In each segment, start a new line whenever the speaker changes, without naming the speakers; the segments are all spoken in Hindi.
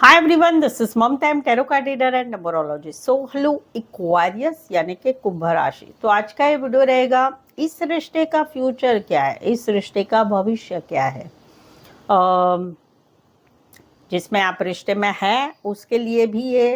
Hi everyone, this is Mamta M tarot card reader and numerologist. So hello Aquarius यानी कि कुंभ राशि। तो आज का ये वीडियो रहेगा, इस रिश्ते का फ्यूचर क्या है, इस रिश्ते का भविष्य क्या है। जिसमें आप रिश्ते में हैं उसके लिए भी ये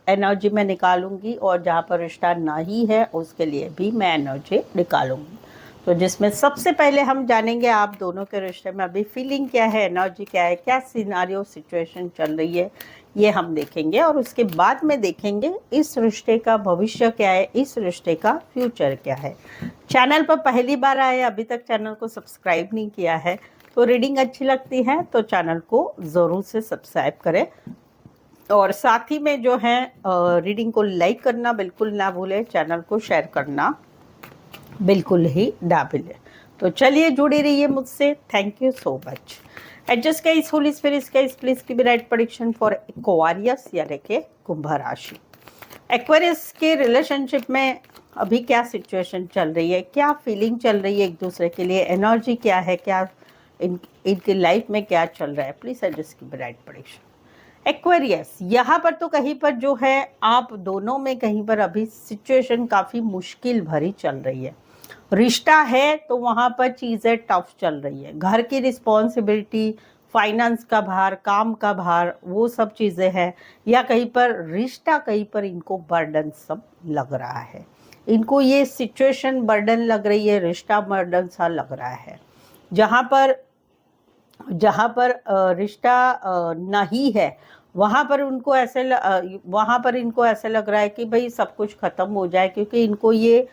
एनर्जी मैं निकालूंगी, और जहाँ पर रिश्ता नहीं है उसके लिए भी मैं एनर्जी निकालूंगी। तो जिसमें सबसे पहले हम जानेंगे आप दोनों के रिश्ते में अभी फीलिंग क्या है, एनर्जी क्या है, क्या सिनारियो सिचुएशन चल रही है, ये हम देखेंगे। और उसके बाद में देखेंगे इस रिश्ते का भविष्य क्या है, इस रिश्ते का फ्यूचर क्या है। चैनल पर पहली बार आए, अभी तक चैनल को सब्सक्राइब नहीं किया है, तो रीडिंग अच्छी लगती है तो चैनल को ज़रूर से सब्सक्राइब करें, और साथ ही में जो है रीडिंग को लाइक करना बिल्कुल ना भूलें, चैनल को शेयर करना बिल्कुल ही ना भूलें। तो चलिए जुड़े रहिए मुझसे। Thank you so much. Adjust guys, holy spirits guys, please give right prediction for Aquarius यानी कि कुंभ राशि। एक्वेरियस के रिलेशनशिप में अभी क्या सिचुएशन चल रही है, क्या फीलिंग चल रही है एक दूसरे के लिए, एनर्जी क्या है, क्या इनकी लाइफ में क्या चल रहा है। Please adjust give right prediction. Aquarius, यहाँ पर तो कहीं पर जो है आप दोनों में कहीं पर अभी सिचुएशन काफ़ी मुश्किल भरी चल रही है। रिश्ता है तो वहाँ पर चीज़ें टफ चल रही है, घर की रिस्पॉन्सिबिलिटी, फाइनेंस का भार, काम का भार, वो सब चीज़ें हैं। या कहीं पर रिश्ता, कहीं पर इनको बर्डन सब लग रहा है, इनको ये सिचुएशन बर्डन लग रही है, रिश्ता बर्डन सा लग रहा है। जहाँ पर रिश्ता नहीं है वहाँ पर उनको ऐसे वहाँ पर इनको ऐसे लग रहा है कि भाई सब कुछ ख़त्म हो जाए, क्योंकि इनको ये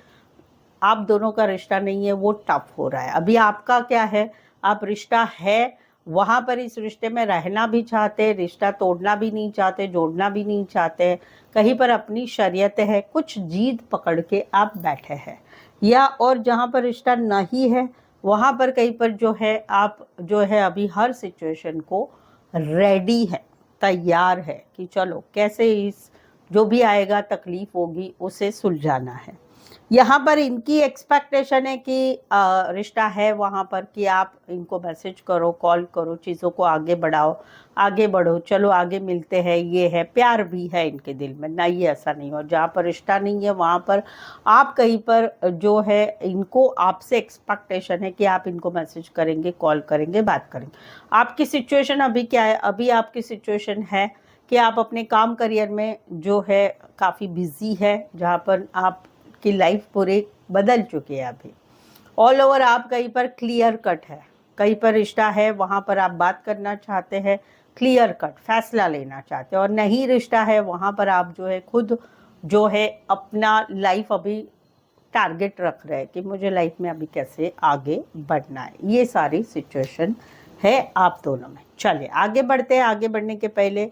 आप दोनों का रिश्ता नहीं है, वो टफ हो रहा है। अभी आपका क्या है, आप रिश्ता है वहाँ पर इस रिश्ते में रहना भी चाहते, रिश्ता तोड़ना भी नहीं चाहते, जोड़ना भी नहीं चाहते। कहीं पर अपनी शरीयत है, कुछ जीद पकड़ के आप बैठे हैं। या और जहाँ पर रिश्ता नहीं है वहाँ पर कहीं पर जो है आप जो है अभी हर सिचुएशन को रेडी है, तैयार है कि चलो कैसे इस जो भी आएगा तकलीफ होगी उसे सुलझाना है। यहाँ पर इनकी एक्सपेक्टेशन है कि रिश्ता है वहाँ पर कि आप इनको मैसेज करो, कॉल करो, चीज़ों को आगे बढ़ाओ, आगे बढ़ो, चलो आगे मिलते हैं, ये है। प्यार भी है इनके दिल में, ना ये ऐसा नहीं। और जहाँ पर रिश्ता नहीं है वहाँ पर आप कहीं पर जो है इनको आपसे एक्सपेक्टेशन है कि आप इनको मैसेज करेंगे, कॉल करेंगे, बात करेंगे। आपकी सिचुएशन अभी क्या है, अभी आपकी सिचुएशन है कि आप अपने काम करियर में जो है काफ़ी बिजी है, जहाँ पर आप की लाइफ पूरी बदल चुकी है। अभी ऑल ओवर आप कहीं पर क्लियर कट है, कहीं पर रिश्ता है वहाँ पर आप बात करना चाहते हैं, क्लियर कट फैसला लेना चाहते हैं। और नहीं रिश्ता है वहाँ पर आप जो है खुद जो है अपना लाइफ अभी टारगेट रख रहे हैं कि मुझे लाइफ में अभी कैसे आगे बढ़ना है। ये सारी सिचुएशन है आप दोनों में। चलिए आगे बढ़ते हैं। आगे बढ़ने के पहले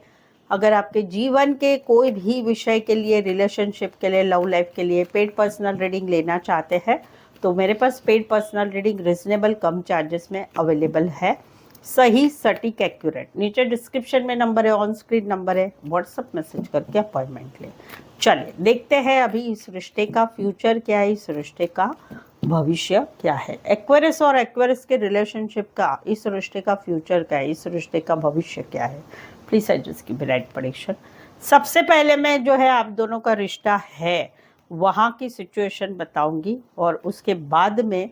अगर आपके जीवन के कोई भी विषय के लिए, रिलेशनशिप के लिए, लव लाइफ के लिए पेड पर्सनल रीडिंग लेना चाहते हैं तो मेरे पास पेड पर्सनल रीडिंग रिजनेबल कम चार्जेस में अवेलेबल है। सही, सटीक, एक्यूरेट। नीचे डिस्क्रिप्शन में नंबर है, ऑन स्क्रीन नंबर है, व्हाट्सएप मैसेज करके अपॉइंटमेंट लें। चलिए देखते हैं अभी इस रिश्ते का फ्यूचर क्या है, इस रिश्ते का भविष्य क्या है। एक्वेरियस और एक्वेरियस के रिलेशनशिप का, इस रिश्ते का फ्यूचर क्या है, इस रिश्ते का भविष्य क्या है। प्लीज एडजस्ट की राइट प्रेडिक्शन। सबसे पहले मैं जो है आप दोनों का रिश्ता है वहाँ की सिचुएशन बताऊंगी, और उसके बाद में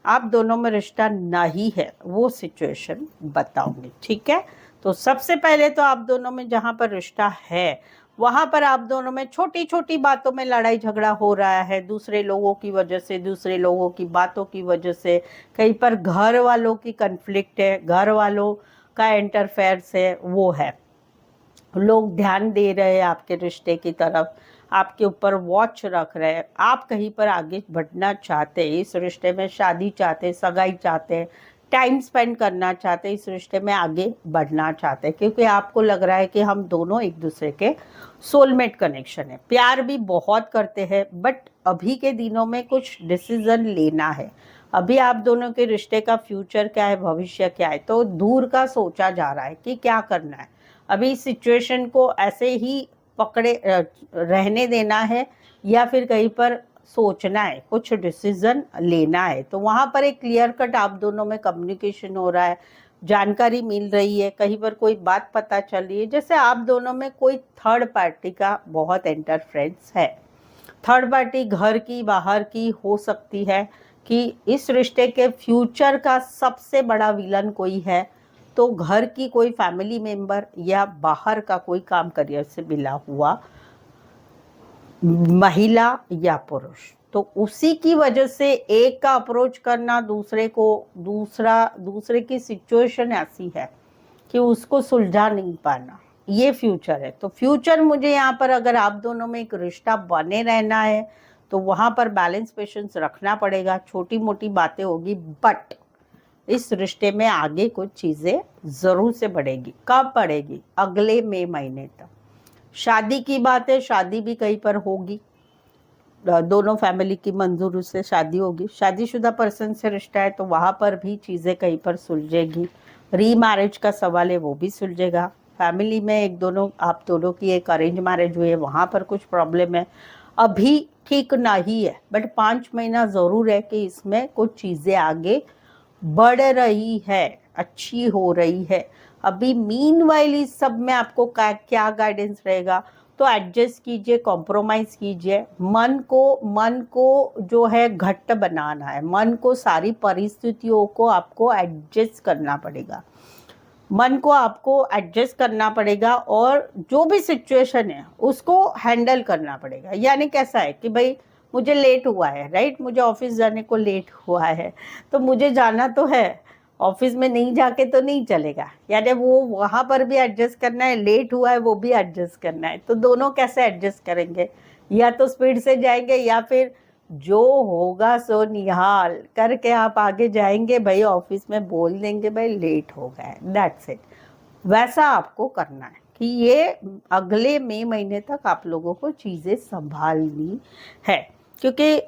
आप दोनों में रिश्ता नहीं है वो सिचुएशन बताऊंगी, ठीक है। तो सबसे पहले तो आप दोनों में जहाँ पर रिश्ता है वहाँ पर आप दोनों में छोटी छोटी बातों में लड़ाई झगड़ा हो रहा है, दूसरे लोगों की वजह से, दूसरे लोगों की बातों की वजह से। कहीं पर घर वालों की कन्फ्लिक्ट है, घर वालों का इंटरफेयर्स है, वो है। लोग ध्यान दे रहे हैं आपके रिश्ते की तरफ, आपके ऊपर वॉच रख रहे हैं। आप कहीं पर आगे बढ़ना चाहते हैं, इस रिश्ते में शादी चाहते हैं, सगाई चाहते हैं, टाइम स्पेंड करना चाहते हैं, इस रिश्ते में आगे बढ़ना चाहते हैं, क्योंकि आपको लग रहा है कि हम दोनों एक दूसरे के सोलमेट कनेक्शन है। प्यार भी बहुत करते हैं, बट अभी के दिनों में कुछ डिसीजन लेना है। अभी आप दोनों के रिश्ते का फ्यूचर क्या है, भविष्य क्या है, तो दूर का सोचा जा रहा है कि क्या करना है। अभी सिचुएशन को ऐसे ही पकड़े रहने देना है, या फिर कहीं पर सोचना है, कुछ डिसीजन लेना है। तो वहाँ पर एक क्लियर कट आप दोनों में कम्युनिकेशन हो रहा है, जानकारी मिल रही है, कहीं पर कोई बात पता चल रही है, जैसे आप दोनों में कोई थर्ड पार्टी का बहुत इंटरफ्रेंस है। थर्ड पार्टी घर की बाहर की हो सकती है कि इस रिश्ते के फ्यूचर का सबसे बड़ा विलन कोई है, तो घर की कोई फैमिली मेंबर या बाहर का कोई काम करियर से मिला हुआ महिला या पुरुष। तो उसी की वजह से एक का अप्रोच करना दूसरे को, दूसरे की सिचुएशन ऐसी है कि उसको सुलझा नहीं पाना, ये फ्यूचर है। तो फ्यूचर मुझे यहाँ पर, अगर आप दोनों में एक रिश्ता बने रहना है तो वहाँ पर बैलेंस पेशेंस रखना पड़ेगा। छोटी मोटी बातें होगी, बट इस रिश्ते में आगे कुछ चीज़ें ज़रूर से बढ़ेगी। कब बढ़ेगी? अगले मई महीने तक। शादी की बात है, शादी भी कहीं पर होगी, दोनों फैमिली की मंजूरी से शादी होगी। शादीशुदा पर्सन से रिश्ता है तो वहाँ पर भी चीज़ें कहीं पर सुलझेगी। री मैरिज का सवाल है, वो भी सुलझेगा। फैमिली में एक दोनों, आप दोनों की एक अरेंज मैरिज हुई है, वहाँ पर कुछ प्रॉब्लम है, अभी ठीक नहीं है, बट 5 महीना ज़रूर है कि इसमें कुछ चीज़ें आगे बढ़ रही है, अच्छी हो रही है। अभी मीनवाइल इस सब में आपको क्या गाइडेंस रहेगा? तो एडजस्ट कीजिए, कॉम्प्रोमाइज़ कीजिए। मन को जो है घट्ट बनाना है, मन को सारी परिस्थितियों को आपको एडजस्ट करना पड़ेगा, मन को आपको एडजस्ट करना पड़ेगा, और जो भी सिचुएशन है उसको हैंडल करना पड़ेगा। यानी कैसा है कि भाई मुझे लेट हुआ है, राइट, मुझे ऑफिस जाने को लेट हुआ है, तो मुझे जाना तो है, ऑफिस में नहीं जाके तो नहीं चलेगा, यानी वो वहाँ पर भी एडजस्ट करना है, लेट हुआ है वो भी एडजस्ट करना है। तो दोनों कैसे एडजस्ट करेंगे? या तो स्पीड से जाएंगे या फिर जो होगा सो निहाल करके आप आगे जाएंगे। भाई ऑफिस में बोल देंगे भाई लेट हो गया है, दैट्स इट। वैसा आपको करना है कि ये अगले मई महीने तक आप लोगों को चीज़ें संभालनी है, क्योंकि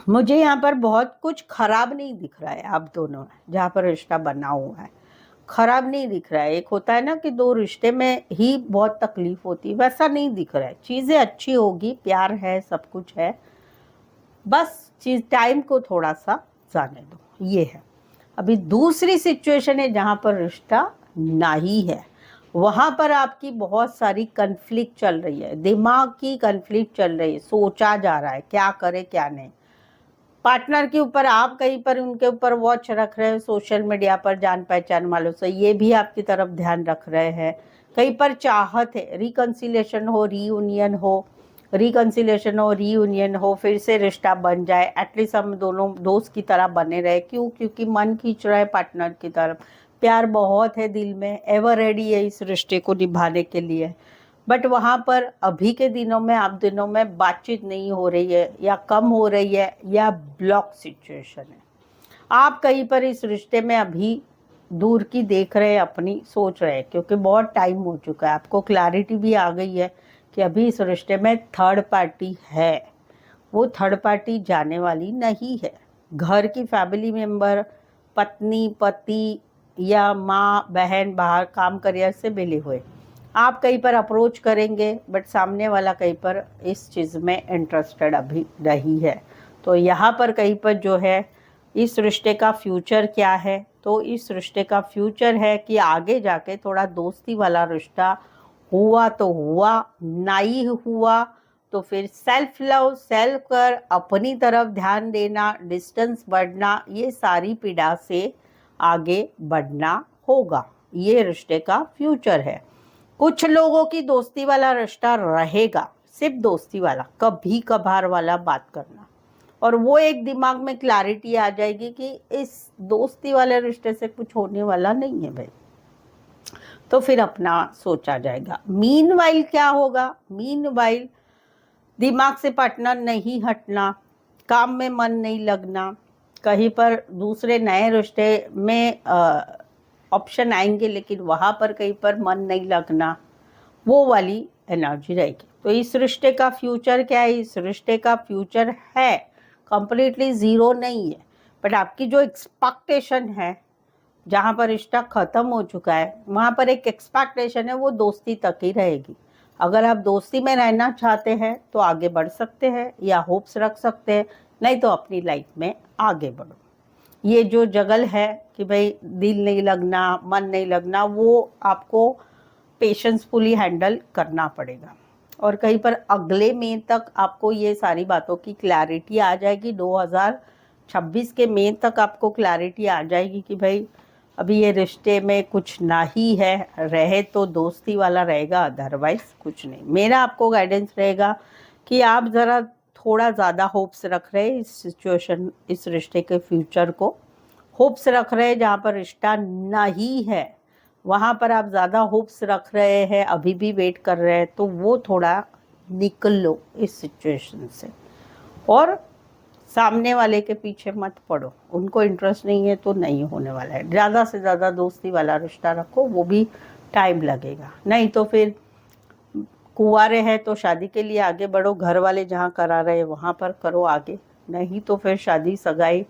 मुझे यहाँ पर बहुत कुछ खराब नहीं दिख रहा है। आप दोनों में जहाँ पर रिश्ता बना हुआ है खराब नहीं दिख रहा है। एक होता है ना कि दो रिश्ते में ही बहुत तकलीफ होती है, वैसा नहीं दिख रहा है। चीज़ें अच्छी होगी, प्यार है, सब कुछ है, बस चीज़ टाइम को थोड़ा सा जाने दो, ये है। अभी दूसरी सिचुएशन है जहाँ पर रिश्ता नहीं है, वहाँ पर आपकी बहुत सारी कन्फ्लिक्ट चल रही है, दिमाग की कन्फ्लिक्ट चल रही है, सोचा जा रहा है क्या करे क्या नहीं। पार्टनर के ऊपर आप कहीं पर उनके ऊपर वॉच रख रहे हैं, सोशल मीडिया पर जान पहचान वालों से ये भी आपकी तरफ ध्यान रख रहे हैं। कहीं पर चाहत है रिकन्सिलेशन हो, रीयूनियन हो, रिकन्सिलेशन हो, रीयूनियन हो, फिर से रिश्ता बन जाए, एटलीस्ट हम दोनों दोस्त की तरह बने रहे। क्यों? क्योंकि मन खींच रहा है पार्टनर की तरफ, प्यार बहुत है दिल में, एवर रेडी है इस रिश्ते को निभाने के लिए। बट वहाँ पर अभी के दिनों में आप दिनों में बातचीत नहीं हो रही है, या कम हो रही है, या ब्लॉक सिचुएशन है। आप कहीं पर इस रिश्ते में अभी दूर की देख रहे हैं, अपनी सोच रहे हैं, क्योंकि बहुत टाइम हो चुका है, आपको क्लैरिटी भी आ गई है कि अभी इस रिश्ते में थर्ड पार्टी है। वो थर्ड पार्टी जाने वाली नहीं है। घर की फैमिली मेंबर, पत्नी, पति या माँ बहन बाहर काम करियर से मिले हुए, आप कहीं पर अप्रोच करेंगे, बट सामने वाला कहीं पर इस चीज़ में इंटरेस्टेड अभी नहीं है। तो यहाँ पर कहीं पर जो है इस रिश्ते का फ्यूचर क्या है? तो इस रिश्ते का फ्यूचर है कि आगे जाके थोड़ा दोस्ती वाला रिश्ता हुआ तो हुआ, नहीं हुआ तो फिर सेल्फ लव, सेल्फ कर, अपनी तरफ ध्यान देना, डिस्टेंस बढ़ना, ये सारी पीड़ा से आगे बढ़ना होगा। ये रिश्ते का फ्यूचर है। कुछ लोगों की दोस्ती वाला रिश्ता रहेगा, सिर्फ दोस्ती वाला, कभी कभार वाला बात करना, और वो एक दिमाग में क्लैरिटी आ जाएगी कि इस दोस्ती वाले रिश्ते से कुछ होने वाला नहीं है भाई, तो फिर अपना सोचा जाएगा। मीनवाइल क्या होगा? मीनवाइल दिमाग से पार्टनर नहीं हटना, काम में मन नहीं लगना, कहीं पर दूसरे नए रिश्ते में ऑप्शन आएंगे लेकिन वहाँ पर कहीं पर मन नहीं लगना, वो वाली एनर्जी रहेगी। तो इस रिश्ते का फ्यूचर क्या है? इस रिश्ते का फ्यूचर है, कंप्लीटली ज़ीरो नहीं है, बट आपकी जो एक्सपेक्टेशन है, जहाँ पर रिश्ता ख़त्म हो चुका है वहाँ पर एक एक्सपेक्टेशन है, वो दोस्ती तक ही रहेगी। अगर आप दोस्ती में रहना चाहते हैं तो आगे बढ़ सकते हैं या होप्स रख सकते हैं, नहीं तो अपनी लाइफ में आगे बढ़ो। ये जो जगल है कि भाई दिल नहीं लगना, मन नहीं लगना, वो आपको पेशेंसफुली हैंडल करना पड़ेगा। और कहीं पर अगले मई तक आपको ये सारी बातों की क्लैरिटी आ जाएगी। 2026 के मई तक आपको क्लैरिटी आ जाएगी कि भाई अभी ये रिश्ते में कुछ ना ही है, रहे तो दोस्ती वाला रहेगा, अदरवाइज कुछ नहीं। मेरा आपको गाइडेंस रहेगा कि आप ज़रा थोड़ा ज़्यादा होप्स रख रहे हैं इस सिचुएशन, इस रिश्ते के फ्यूचर को होप्स रख रहे हैं। जहाँ पर रिश्ता नहीं है वहाँ पर आप ज़्यादा होप्स रख रहे हैं, अभी भी वेट कर रहे हैं, तो वो थोड़ा निकल लो इस सिचुएशन से। और सामने वाले के पीछे मत पड़ो, उनको इंटरेस्ट नहीं है तो नहीं होने वाला है। ज़्यादा से ज़्यादा दोस्ती वाला रिश्ता रखो, वो भी टाइम लगेगा। नहीं तो फिर कुंवारे हैं तो शादी के लिए आगे बढ़ो, घर वाले जहाँ करा रहे हैं वहाँ पर करो आगे, नहीं तो फिर शादी सगाई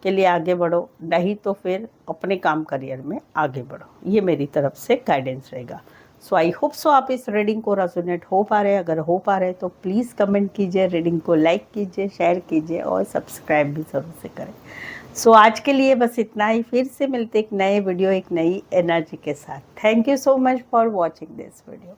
के लिए आगे बढ़ो, नहीं तो फिर अपने काम करियर में आगे बढ़ो। ये मेरी तरफ से गाइडेंस रहेगा। सो आई होप सो आप इस रीडिंग को रेजोनेट हो पा रहे हैं। अगर हो पा रहे हैं तो प्लीज़ कमेंट कीजिए, रीडिंग को लाइक कीजिए, शेयर कीजिए और सब्सक्राइब भी ज़रूर से करें। सो आज के लिए बस इतना ही। फिर से मिलते एक नए वीडियो, एक नई एनर्जी के साथ। Thank you so much for watching this video.